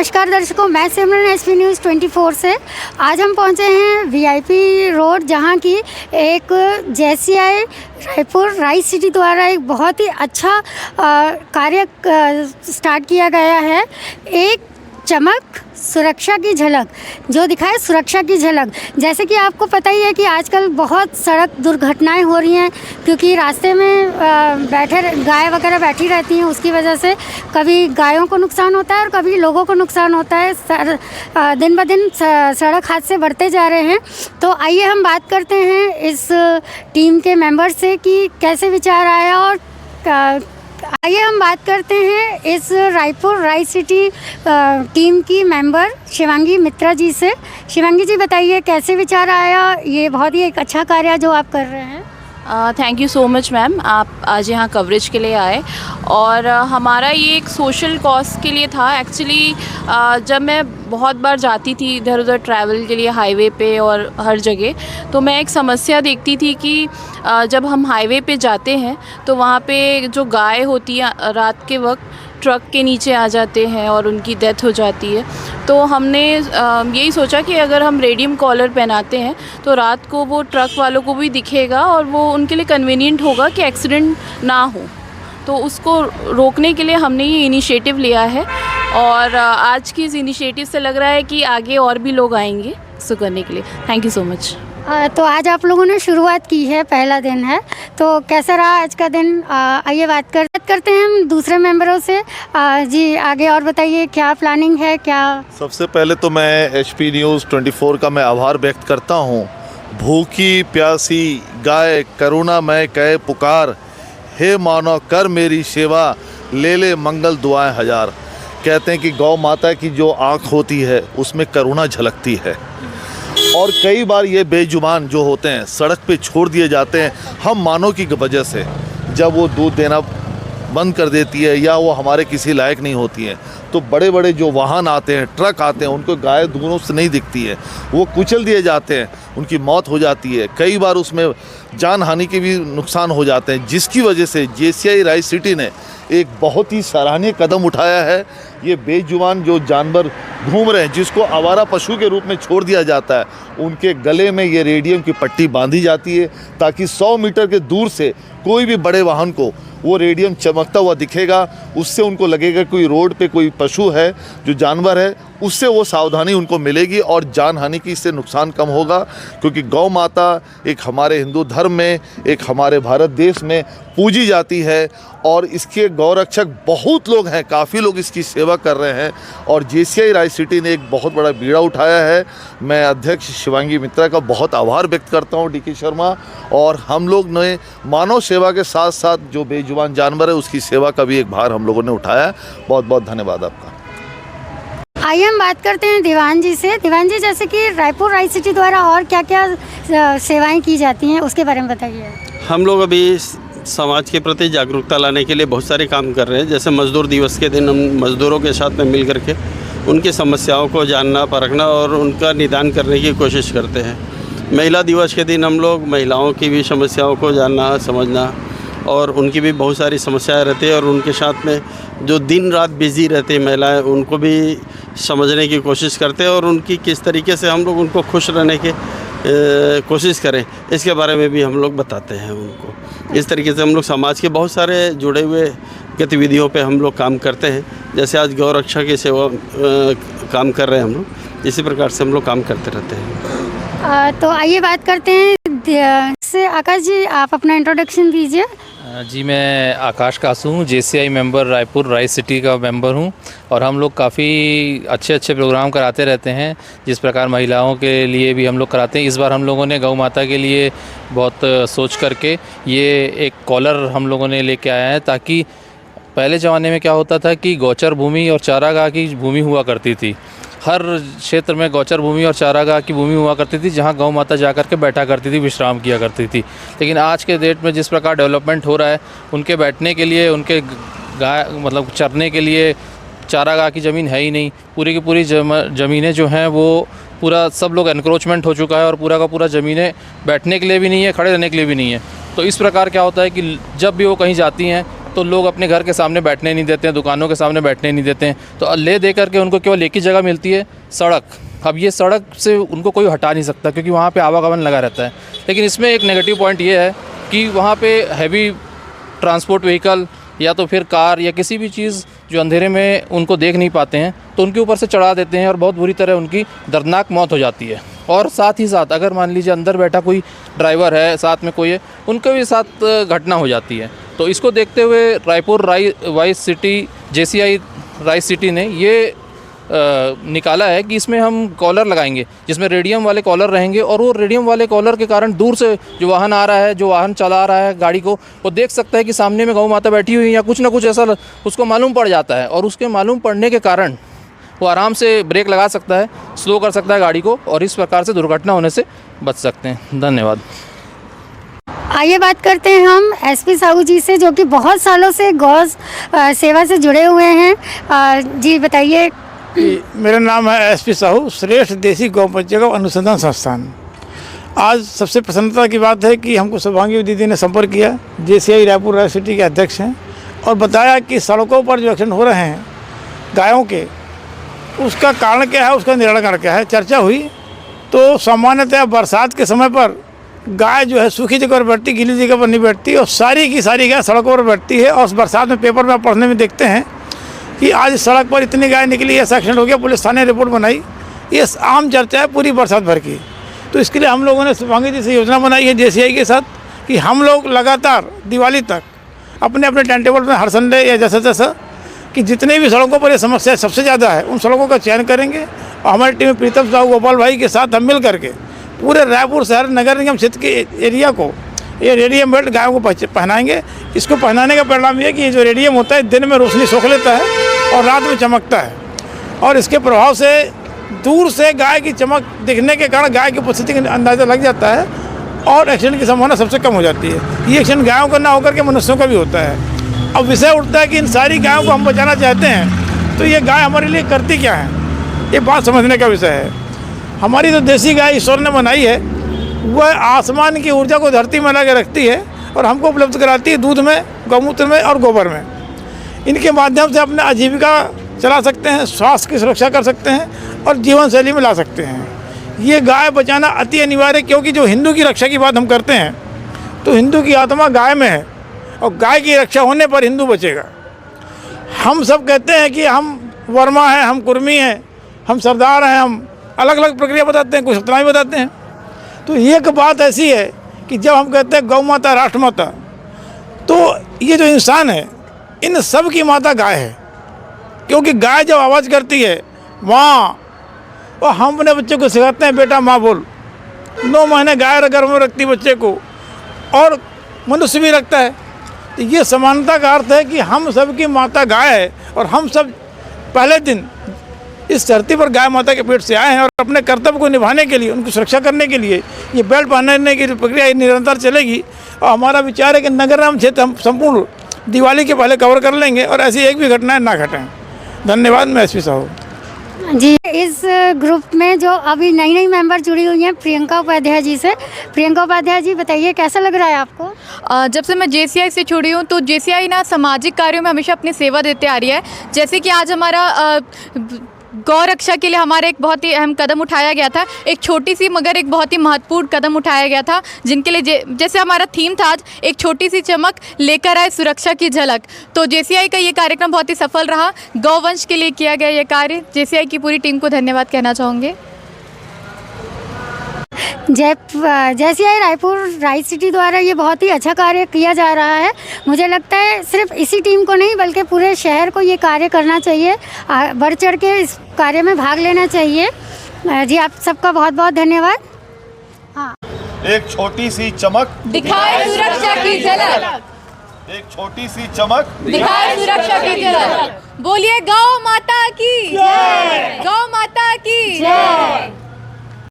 नमस्कार दर्शकों, मैं सिमरन एसपी न्यूज़ 24 से। आज हम पहुंचे हैं वीआईपी रोड, जहां की एक जेसीआई रायपुर राइस सिटी द्वारा एक बहुत ही अच्छा कार्य स्टार्ट किया गया है। एक चमक सुरक्षा की झलक, जो दिखाए सुरक्षा की झलक। जैसे कि आपको पता ही है कि आजकल बहुत सड़क दुर्घटनाएं हो रही हैं, क्योंकि रास्ते में गाय वगैरह बैठी रहती हैं। उसकी वजह से कभी गायों को नुकसान होता है और कभी लोगों को नुकसान होता है। दिन ब दिन सड़क हादसे बढ़ते जा रहे हैं। तो आइए हम बात करते हैं इस टीम के मेंबर से कि कैसे विचार आया, और आइए हम बात करते हैं इस रायपुर राइस सिटी टीम की मेंबर शिवांगी मित्रा जी से। शिवांगी जी, बताइए कैसे विचार आया, ये बहुत ही एक अच्छा कार्य जो आप कर रहे हैं। Thank you so much ma'am, आप आज यहाँ कवरेज के लिए आए। और हमारा ये एक सोशल कॉज के लिए था एक्चुअली। जब मैं बहुत बार जाती थी इधर उधर ट्रैवल के लिए हाईवे पे और हर जगह, तो मैं एक समस्या देखती थी कि जब हम हाईवे पे जाते हैं तो वहाँ पे जो गाय होती है रात के वक्त ट्रक के नीचे आ जाते हैं और उनकी डेथ हो जाती है। तो हमने यही सोचा कि अगर हम रेडियम कॉलर पहनाते हैं तो रात को वो ट्रक वालों को भी दिखेगा और वो उनके लिए कन्वीनियंट होगा कि एक्सीडेंट ना हो। तो उसको रोकने के लिए हमने ये इनिशिएटिव लिया है, और आज की इस इनिशिएटिव से लग रहा है कि आगे और भी लोग आएंगे इसको करने के लिए। Thank you so much. तो आज आप लोगों ने शुरुआत की है, पहला दिन है, तो कैसा रहा आज का दिन? आइए बात करते हैं हम दूसरे मेंबरों से। जी आगे और बताइए, क्या प्लानिंग है क्या? सबसे पहले तो मैं एचपी न्यूज़ 24 का मैं आभार व्यक्त करता हूँ। भूखी प्यासी गाय करुणामय कहे पुकार, हे मानव कर मेरी सेवा, ले ले मंगल दुआएं हजार। कहते हैं कि गौ माता की जो आँख होती है उसमें करुणा झलकती है, और कई बार ये बेजुबान जो होते हैं सड़क पे छोड़ दिए जाते हैं हम मानव की वजह से। जब वो दूध देना बंद कर देती है या वो हमारे किसी लायक नहीं होती हैं, तो बड़े बड़े जो वाहन आते हैं, ट्रक आते हैं, उनको गाय दूरों से नहीं दिखती है, वो कुचल दिए जाते हैं, उनकी मौत हो जाती है। कई बार उसमें जान हानि के भी नुकसान हो जाते हैं, जिसकी वजह से जेसीआई राइस सिटी ने एक बहुत ही सराहनीय कदम उठाया है। ये बेजुबान जो जानवर घूम रहे हैं, जिसको आवारा पशु के रूप में छोड़ दिया जाता है, उनके गले में ये रेडियम की पट्टी बांधी जाती है, ताकि 100 मीटर के दूर से कोई भी बड़े वाहन को वो रेडियम चमकता हुआ दिखेगा। उससे उनको लगेगा कोई रोड पे कोई पशु है, जो जानवर है, उससे वो सावधानी उनको मिलेगी और जान हानि की इससे नुकसान कम होगा। क्योंकि गौ माता एक हमारे हिंदू धर्म में, एक हमारे भारत देश में पूजी जाती है, और इसके गौरक्षक बहुत लोग हैं, काफ़ी लोग इसकी सेवा कर रहे हैं, और जेसीआई राइस सिटी ने एक बहुत बड़ा बीड़ा उठाया है। मैं अध्यक्ष शिवांगी मित्रा का बहुत आभार व्यक्त करता हूं, डीके शर्मा, और हम लोग ने मानव सेवा के साथ साथ जो बेजुबान जानवर है उसकी सेवा का भी एक भार हम लोगों ने उठाया है। बहुत बहुत धन्यवाद आपका। आइए हम बात करते हैं दीवान जी से। दीवान जी, जैसे कि रायपुर राइस सिटी द्वारा और क्या क्या सेवाएं की जाती हैं, उसके बारे में बताइए। हम लोग अभी समाज के प्रति जागरूकता लाने के लिए बहुत सारे काम कर रहे हैं। जैसे मज़दूर दिवस के दिन हम मज़दूरों के साथ में मिल करके उनकी समस्याओं को जानना परखना और उनका निदान करने की कोशिश करते हैं। महिला दिवस के दिन हम लोग महिलाओं की भी समस्याओं को जानना समझना, और उनकी भी बहुत सारी समस्याएं रहती है, और उनके साथ में जो दिन रात बिज़ी रहती है महिलाएं, उनको भी समझने की कोशिश करते हैं, और उनकी किस तरीके से हम लोग उनको खुश रहने की कोशिश करें, इसके बारे में भी हम लोग बताते हैं उनको। इस तरीके से हम लोग समाज के बहुत सारे जुड़े हुए गतिविधियों पे हम लोग काम करते हैं। जैसे आज गौ रक्षा की सेवा काम कर रहे हैं हम लोग, इसी प्रकार से हम लोग काम करते रहते हैं। तो आइए बात करते हैं से। आकाश जी, आप अपना इंट्रोडक्शन दीजिए। जी, मैं आकाश कासू हूँ, JCI member Raipur rice city का मेंबर हूँ, और हम लोग काफ़ी अच्छे अच्छे प्रोग्राम कराते रहते हैं। जिस प्रकार महिलाओं के लिए भी हम लोग कराते हैं, इस बार हम लोगों ने गौ माता के लिए बहुत सोच करके ये एक कॉलर हम लोगों ने लेके आया है, ताकि पहले ज़माने में क्या होता था कि गौचर भूमि और चारागाह की भूमि हुआ करती थी। हर क्षेत्र में गौचर भूमि और चारागाह की भूमि हुआ करती थी, जहां गौ माता जा कर के बैठा करती थी, विश्राम किया करती थी। लेकिन आज के डेट में जिस प्रकार डेवलपमेंट हो रहा है, उनके बैठने के लिए, उनके गाय मतलब चरने के लिए चारागाह की ज़मीन है ही नहीं। पूरी की पूरी ज़मीनें जो हैं वो पूरा सब लोग एनक्रोचमेंट हो चुका है, और पूरा का पूरा ज़मीनें बैठने के लिए भी नहीं है, खड़े रहने के लिए भी नहीं है। तो इस प्रकार क्या होता है कि जब भी वो कहीं जाती हैं तो लोग अपने घर के सामने बैठने नहीं देते हैं, दुकानों के सामने बैठने नहीं देते हैं, तो ले दे करके उनको केवल एक ही जगह मिलती है, सड़क। अब ये सड़क से उनको कोई हटा नहीं सकता क्योंकि वहाँ पे आवागमन लगा रहता है। लेकिन इसमें एक नेगेटिव पॉइंट ये है कि वहाँ पे हैवी ट्रांसपोर्ट व्हीकल या तो फिर कार या किसी भी चीज़ जो अंधेरे में उनको देख नहीं पाते हैं तो उनके ऊपर से चढ़ा देते हैं और बहुत बुरी तरह उनकी दर्दनाक मौत हो जाती है। और साथ ही साथ अगर मान लीजिए अंदर बैठा कोई ड्राइवर है, साथ में कोई है, उनके भी साथ घटना हो जाती है। तो इसको देखते हुए Raipur rice city JCI rice city ने ये निकाला है कि इसमें हम कॉलर लगाएंगे जिसमें रेडियम वाले कॉलर रहेंगे, और वो रेडियम वाले कॉलर के कारण दूर से जो वाहन आ रहा है, जो वाहन चला रहा है गाड़ी को, वो देख सकता है कि सामने में गौ माता बैठी हुई है या कुछ ना कुछ ऐसा उसको मालूम पड़ जाता है, और उसके मालूम पड़ने के कारण वो आराम से ब्रेक लगा सकता है, स्लो कर सकता है गाड़ी को, और इस प्रकार से दुर्घटना होने से बच सकते हैं। धन्यवाद। आइए बात करते हैं हम SP साहू जी से, जो कि बहुत सालों से गौ सेवा से जुड़े हुए हैं। जी बताइए। मेरा नाम है SP साहू, श्रेष्ठ देसी गौ पंचगव अनुसंधान संस्थान। आज सबसे प्रसन्नता की बात है कि हमको सौभाग्य दीदी ने संपर्क किया, JCI रायपुर राइस सिटी के अध्यक्ष हैं, और बताया कि सड़कों पर जो एक्सीडेंट हो रहे हैं गायों के, उसका कारण क्या है, उसका निराकरण क्या है। चर्चा हुई तो सामान्यतः बरसात के समय पर गाय जो है सूखी जगह पर बैठती, गीली जगह पर नहीं बैठती, और सारी की सारी गाय सड़कों पर बैठती है। और बरसात में पेपर में पढ़ने में देखते हैं कि आज सड़क पर इतनी गाय निकली, ऐसा एक्सीडेंट हो गया, पुलिस थाने रिपोर्ट बनाई। ये आम चर्चा है पूरी बरसात भर की। तो इसके लिए हम लोगों ने शुभांगी जी से योजना बनाई है JCI के साथ कि हम लोग लगातार दिवाली तक अपने अपने टाइम टेबल में हर संडे या जैसा जैसा कि जितने भी सड़कों पर ये समस्या सबसे ज़्यादा है उन सड़कों का चयन करेंगे, और हमारी टीम प्रीतम साहू गोपाल भाई के साथ हम मिल करके पूरे रायपुर शहर नगर निगम क्षेत्र के एरिया को ये रेडियम बेल्ट गायों को पहनाएंगे। इसको पहनाने का परिणाम ये है कि ये जो रेडियम होता है दिन में रोशनी सोख लेता है और रात में चमकता है, और इसके प्रभाव से दूर से गाय की चमक दिखने के कारण गाय की उपस्थिति का अंदाज़ा लग जाता है और एक्सीडेंट की संभावना सबसे कम हो जाती है। ये एक्सीडेंट गायों का ना होकर के मनुष्यों का भी होता है। अब विषय उठता है कि इन सारी गायों को हम बचाना चाहते हैं तो ये गाय हमारे लिए करती क्या है, ये बात समझने का विषय है। हमारी जो देसी गाय ईश्वर ने बनाई है वह आसमान की ऊर्जा को धरती में ला के रखती है और हमको उपलब्ध कराती है दूध में, गौमूत्र में और गोबर में। इनके माध्यम से अपने आजीविका चला सकते हैं, स्वास्थ्य की सुरक्षा कर सकते हैं और जीवन शैली में ला सकते हैं। ये गाय बचाना अति अनिवार्य है, क्योंकि जो हिंदू की रक्षा की बात हम करते हैं तो हिंदू की आत्मा गाय में है, और गाय की रक्षा होने पर हिंदू बचेगा। हम सब कहते हैं कि हम वर्मा हैं, हम कुर्मी हैं, हम सरदार हैं, हम अलग अलग प्रक्रिया बताते हैं, कुछ उतना ही बताते हैं। तो एक बात ऐसी है कि जब हम कहते हैं गौ माता राष्ट्र माता, तो ये जो इंसान है इन सब की माता गाय है। क्योंकि गाय जब आवाज़ करती है माँ, और हम अपने बच्चे को सिखाते हैं बेटा माँ बोल। 9 महीने गाय गर्भ में रखती बच्चे को, और मनुष्य भी रखता है। तो ये समानता का अर्थ है कि हम सब की माता गाय है, और हम सब पहले दिन इस धरती पर गाय माता के पेट से आए हैं, और अपने कर्तव्य को निभाने के लिए, उनकी सुरक्षा करने के लिए ये बेल्ट पहनने की प्रक्रिया निरंतर चलेगी। और हमारा विचार है कि नगर निगम क्षेत्र हम संपूर्ण दिवाली के पहले कवर कर लेंगे और ऐसी एक भी घटनाएं ना घटें। धन्यवाद। मैं SP साहू जी। इस ग्रुप में जो अभी नई नई मेंबर जुड़ी हुई हैं प्रियंका उपाध्याय जी से। प्रियंका उपाध्याय जी बताइए कैसा लग रहा है आपको? जब से मैं JCI से जुड़ी हूँ तो JCI ना सामाजिक कार्यों में हमेशा अपनी सेवा देते आ रही है। जैसे कि आज हमारा गौ रक्षा के लिए हमारा एक बहुत ही अहम कदम उठाया गया था, एक छोटी सी मगर एक बहुत ही महत्वपूर्ण कदम उठाया गया था, जिनके लिए जैसे हमारा थीम था आज एक छोटी सी चमक लेकर आए सुरक्षा की झलक। तो JCI का ये कार्यक्रम बहुत ही सफल रहा। गौवंश के लिए किया गया ये कार्य, JCI की पूरी टीम को धन्यवाद कहना चाहूँगे। JCI रायपुर राइस सिटी द्वारा ये बहुत ही अच्छा कार्य किया जा रहा है। मुझे लगता है सिर्फ इसी टीम को नहीं बल्कि पूरे शहर को ये कार्य करना चाहिए, बढ़ चढ़ के इस कार्य में भाग लेना चाहिए। जी आप सबका बहुत बहुत धन्यवाद। हाँ, एक छोटी सी चमक दिखाए सुरक्षा की झलक, एक छोटी सी चमक दिखाए सुरक्षा की झलक। बोलिए गौ माता की जय, गौ माता की जय।